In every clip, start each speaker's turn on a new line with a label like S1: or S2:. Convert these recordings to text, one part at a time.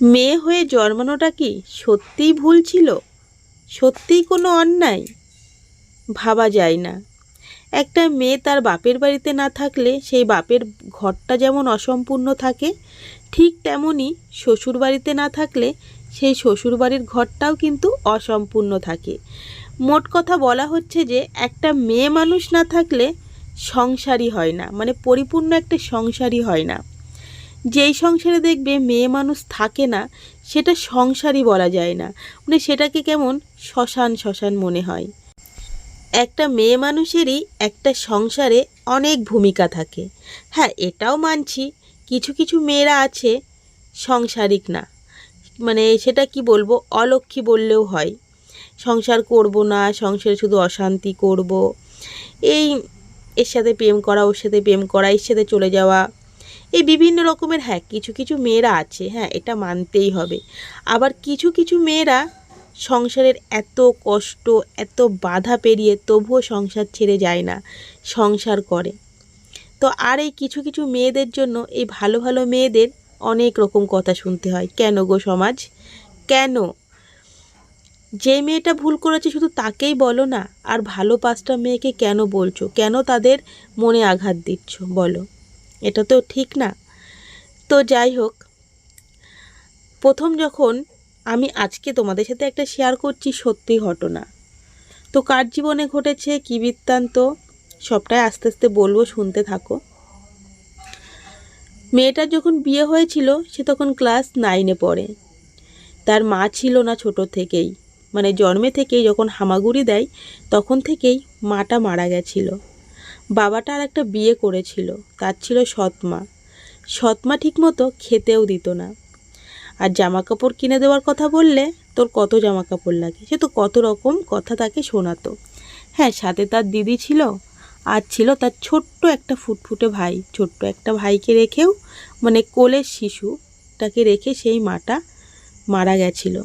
S1: মেয়ে হয়ে জন্মানোটা কি সত্যিই ভুল ছিল? সত্যিই কোনো অন্যায়? ভাবা যায় না। একটা মেয়ে তার বাপের বাড়িতে না থাকলে সেই বাপের ঘরটা যেমন অসম্পূর্ণ থাকে, ঠিক তেমনই শ্বশুর বাড়িতে না থাকলে সেই শ্বশুর বাড়ির ঘরটাও কিন্তু অসম্পূর্ণ থাকে। মোট কথা বলা হচ্ছে যে একটা মেয়ে মানুষ না থাকলে সংসারই হয় না, মানে পরিপূর্ণ একটা সংসারই হয় না। যেই সংসারে দেখবে মেয়ে মানুষ থাকে না, সেটা সংসারই বলা যায় না, মানে সেটাকে কেমন শ্মশান শ্মশান মনে হয়। একটা মেয়ে মানুষেরই একটা সংসারে অনেক ভূমিকা থাকে। হ্যাঁ, এটাও মানছি কিছু কিছু মেয়েরা আছে সংসারিক না, মানে সেটা কি বলবো, অলক্ষ্মী বললেও হয়। সংসার করব না, সংসারে শুধু অশান্তি করব, এই এর সাথে প্রেম করা, ওর সাথে প্রেম করা, এর সাথে চলে যাওয়া, এই বিভিন্ন রকমের, হ্যাঁ কিছু কিছু মেয়েরা আছে, হ্যাঁ এটা মানতেই হবে। আবার কিছু কিছু মেয়েরা সংসারের এত কষ্ট, এত বাধা পেরিয়ে তবুও সংসার ছেড়ে যায় না, সংসার করে। তো আর এই কিছু কিছু মেয়েদের জন্য, এই ভালো ভালো মেয়েদের অনেক রকম কথা শুনতে হয়। কেন গো সমাজ, কেন? যে মেয়েটা ভুল করেছে শুধু তাকেই বলো না, আর ভালো 5টা মেয়েকে কেন বলছো? কেন তাদের মনে আঘাত দিচ্ছ বলো? এটা তো ঠিক না। তো যাই হোক, প্রথম যখন আমি আজকে তোমাদের সাথে একটা শেয়ার করছি সত্যি ঘটনা, তো কার জীবনে ঘটেছে কী বৃত্তান্ত সবটাই আস্তে আস্তে বলবো, শুনতে থাকো। মেয়েটার যখন বিয়ে হয়েছিল সে তখন ক্লাস 9-এ পড়ে। তার মা ছিল না ছোট থেকেই, মানে জন্মে থেকেই যখন হামাগুড়ি দেয় তখন থেকেই মাটা মারা গেছিল। বাবাটা আর একটা বিয়ে করেছিল, তার ছিল সৎমা। সৎমা ঠিকমতো খেতেও দিত না। আর জামা কাপড় কিনে দেওয়ার কথা বললে তোর কত জামা কাপড় লাগে, সে তো কত রকম কথা তাকে শোনাতো। হ্যাঁ, সাথে তার দিদি ছিল, আর ছিল তার ছোট্ট একটা ফুটফুটে ভাই। ছোট্ট একটা ভাইকে রেখেও, মানে কোলের শিশুটাকে রেখে সেই মাটা মারা গেছিল।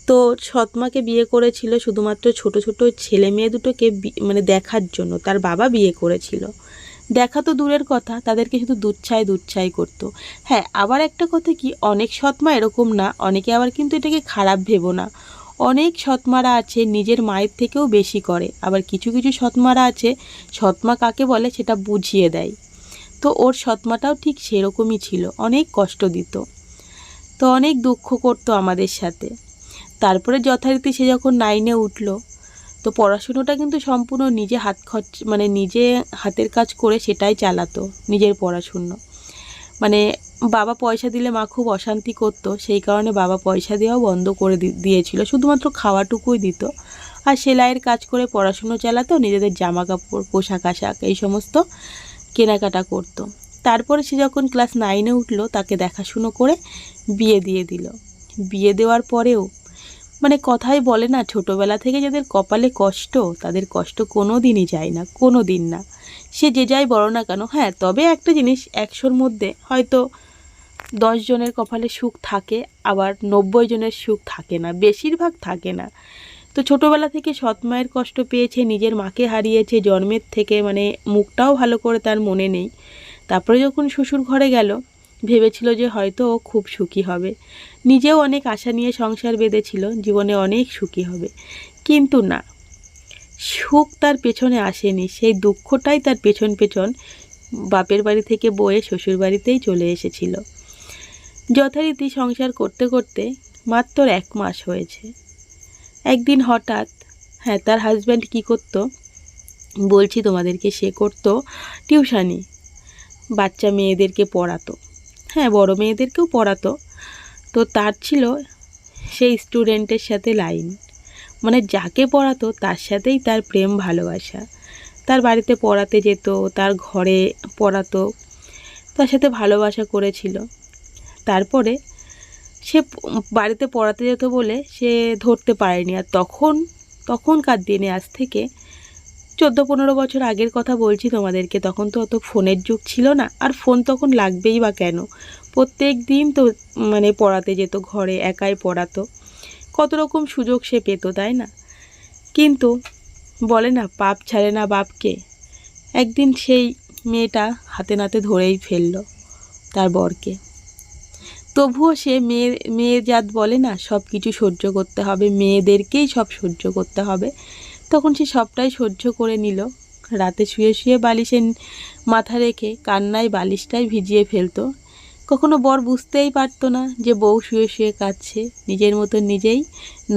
S1: তো সৎমাকে বিয়ে করেছিল শুধুমাত্র ছোট ছোট ছেলে মেয়ে দুটোকে মানে দেখার জন্য তার বাবা বিয়ে করেছিল। দেখা তো দূরের কথা, তাদেরকে শুধু দুচ্ছাই দুচ্ছাই করতো। হ্যাঁ, আবার একটা কথা কি, অনেক সৎমা এরকম না, অনেকে আবার কিন্তু এটাকে খারাপ ভেবো না। অনেক সৎমারা আছে নিজের মায়ের থেকেও বেশি করে, আবার কিছু কিছু সৎমারা আছে সৎমা কাকে বলে সেটা বুঝিয়ে দেয়। তো ওর সৎমাটাও ঠিক সেরকমই ছিল, অনেক কষ্ট দিত, তো অনেক দুঃখ করতো আমাদের সাথে। তারপরে যথারীতি সে যখন 9-এ উঠলো, তো পড়াশুনোটা কিন্তু সম্পূর্ণ নিজে হাত খরচ, মানে নিজে হাতের কাজ করে সেটাই চালাতো, নিজের পড়াশুনো। মানে বাবা পয়সা দিলে মা খুব অশান্তি করতো, সেই কারণে বাবা পয়সা দেওয়াও বন্ধ করে দিয়েছিল, শুধুমাত্র খাওয়াটুকুই দিত। আর সেলাইয়ের কাজ করে পড়াশুনো চালাতো, নিজেদের জামা কাপড় পোশাক আশাক এই সমস্ত কেনাকাটা করতো। তারপরে সে যখন ক্লাস 9-এ উঠলো তাকে দেখাশুনো করে বিয়ে দিয়ে দিল। বিয়ে দেওয়ার পরেও, মানে কথাই বলে না, ছোটোবেলা থেকে যাদের কপালে কষ্ট তাদের কষ্ট কোনো দিনই যায় না, কোনো দিন না, সে যে যাই বলো না কেন। হ্যাঁ, তবে একটা জিনিস, 100-র মধ্যে হয়তো 10 জনের কপালে সুখ থাকে, আবার 90 জনের সুখ থাকে না, বেশিরভাগ থাকে না। তো ছোটোবেলা থেকে সৎ মায়ের কষ্ট পেয়েছে, নিজের মাকে হারিয়েছে জন্মের থেকে, মানে মুখটাও ভালো করে তার মনে নেই। তারপরে যখন শ্বশুর ঘরে গেল, ভেবেছিল যে হয়তো ও খুব সুখী হবে, নিজেও অনেক আশা নিয়ে সংসার বেঁধেছিল, জীবনে অনেক সুখী হবে। কিন্তু না, সুখ তার পেছনে আসেনি, সেই দুঃখটাই তার পেছন পেছন বাপের বাড়ি থেকে বয়ে শ্বশুর বাড়িতেই চলে এসেছিল। যথারীতি সংসার করতে করতে মাত্র 1 মাস হয়েছে। একদিন হঠাৎ, হ্যাঁ তার হাজব্যান্ড কী করতো বলছি তোমাদেরকে, সে করতো টিউশানি, বাচ্চা মেয়েদেরকে পড়াতো, হ্যাঁ বড় মেয়েদেরকেও পড়াতো। তো তার ছিল সেই স্টুডেন্টের সাথে লাইন, মানে যাকে পড়াতো তার সাথেই তার প্রেম ভালোবাসা। তার বাড়িতে পড়াতে যেত, তার ঘরে পড়াতো, তার সাথে ভালোবাসা করেছিল। তারপরে সে বাড়িতে পড়াতে যেত বলে সে ধরতে পারেনি। আর তখনকার দিনে, আজ থেকে 14-15 বছর আগের কথা বলছি তোমাদেরকে, তখন তো অত ফোনের যুগ ছিল না, আর ফোন তখন লাগবেই বা কেন, প্রত্যেক দিন তো মানে পড়াতে যেত, ঘরে একাই পড়াতো, কত রকম সুযোগ সে পেত, তাই না? কিন্তু বলে না, পাপ ছাড়ে না বাপকে। একদিন সেই মেয়েটা হাতে নাতে ধরেই ফেললো তার বরকে। তবুও সে মেয়ে জাত বলে না, সব কিছু সহ্য করতে হবে, মেয়েদেরকেই সব সহ্য করতে হবে। তখন সে সবটাই সহ্য করে নিল। রাতে শুয়ে শুয়ে বালিশে মাথা রেখে কান্নায় বালিশটাই ভিজিয়ে ফেলতো। কখনো বর বুঝতেই পারতো না যে বউ শুয়ে শুয়ে কাঁদছে, নিজের মতো নিজেই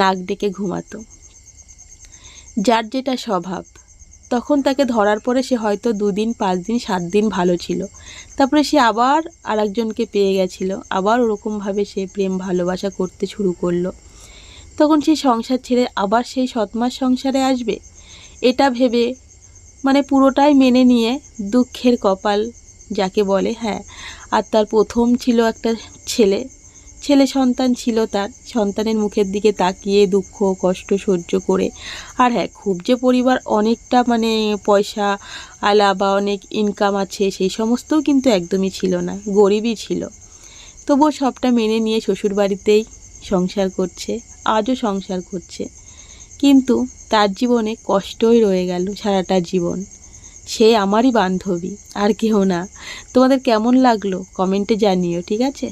S1: নাক ডেকে ঘুমাতো। যার যেটা স্বভাব। তখন তাকে ধরার পরে সে হয়তো 2 দিন 5 দিন 7 দিন ভালো ছিল, তারপরে সে আবার আরেকজনকে পেয়ে গেছিলো, আবার ওরকমভাবে সে প্রেম ভালোবাসা করতে শুরু করলো। তখন সে সংসার ছেড়ে আবার সেই সৎমার সংসারে আসবে, এটা ভেবে মানে পুরোটাই মেনে নিয়ে দুঃখের কপাল যাকে বলে। হ্যাঁ, আর তার প্রথম ছিল একটা ছেলে সন্তান ছিল, তার সন্তানের মুখের দিকে তাকিয়ে দুঃখ কষ্ট সহ্য করে। আর হ্যাঁ, খুব যে পরিবার অনেকটা মানে পয়সা আলা বা অনেক ইনকাম আছে সেই সমস্তও কিন্তু একদমই ছিল না, গরিবই ছিল। তবুও সবটা মেনে নিয়ে শ্বশুরবাড়িতেই সংসার করছে, আজও সংসার করছে। কিন্তু তার জীবনে কষ্টই রয়ে গেল সারাটা জীবন। সে আমারই বান্ধবী, আর কেউ না। তোমাদের কেমন লাগলো কমেন্টে জানিও, ঠিক আছে?